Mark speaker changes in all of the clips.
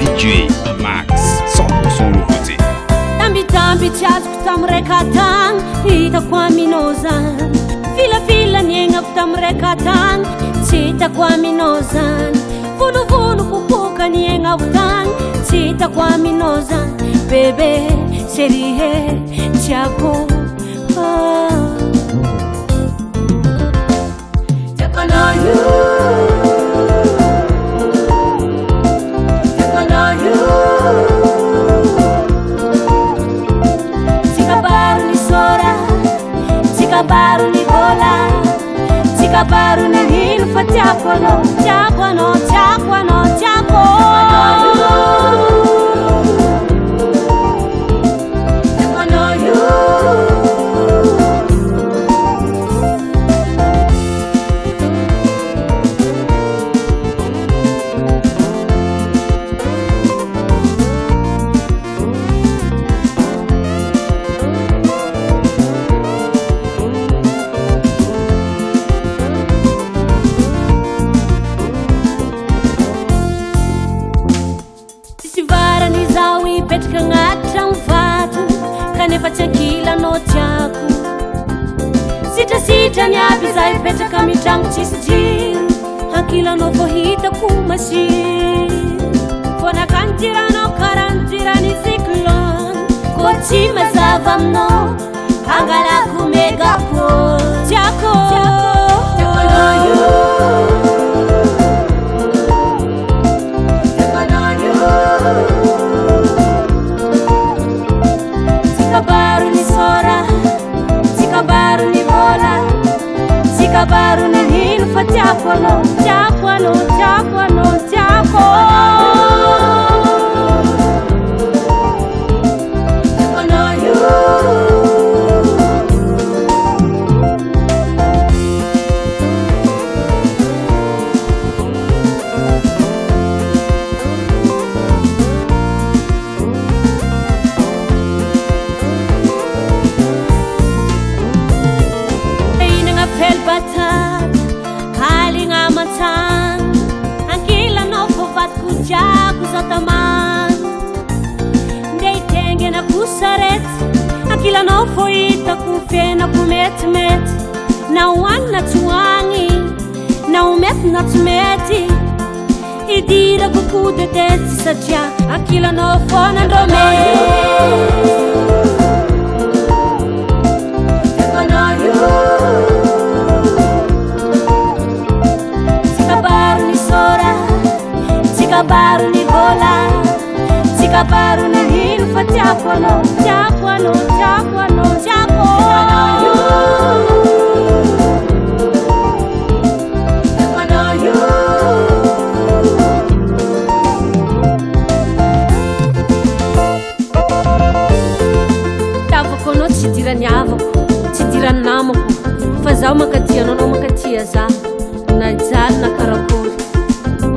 Speaker 1: DJ Max, 100% nouveauté.
Speaker 2: Tambitamby tsy azoko tam'raika tagny hitako aminao zany filafila niaignako tam'raika tagny tsy hitako aminao zany volovolo kokoka niaignako tagny tsy hitako aminao zany bebe serie tiako Baru ni bola, jika baru ni hinu fa tiako no, tiako no, tiako no, tiako. Tiako no you. Petraka agnaty tragno vato kanefa tsy ankilanao tiako sitrasitrany aby zay petraka amy tragno tsisy jiro ankilanao vo hitako masiro fonakany tiranao karaha ny tirany cyclone ko tsy mazava aminao angalako megapole tiako baru ni hinu fa tiako no, tiako no, tiako no, tiako. Tiako no you. Akilanao fo hitako fiainako metimety na hoany na tsy hoany na ho mety na tsy mety hidirako kodetety satria akilanao fo nandromety Tsikabaru ni sora, tsikabaru ni bola, tsikabaru ni hinu fa tiako no, tiako no, tiako no, tiako. Tiako no you. Tavako no tsy dirany avako, tsy dirany namako fa zaho makatia anao makatia zaho na jaly na karakory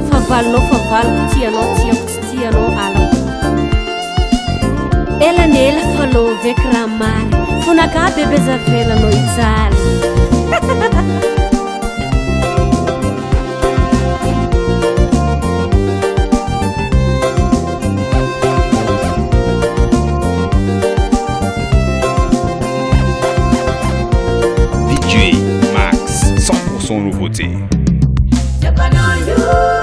Speaker 2: favalinao favaliko tianao tiako tsy tianao alako elanela faloveko raha maly fonaka bebe zavelanao ijaly
Speaker 1: DJ Max, 100% nouveauté.
Speaker 2: Tiako no you.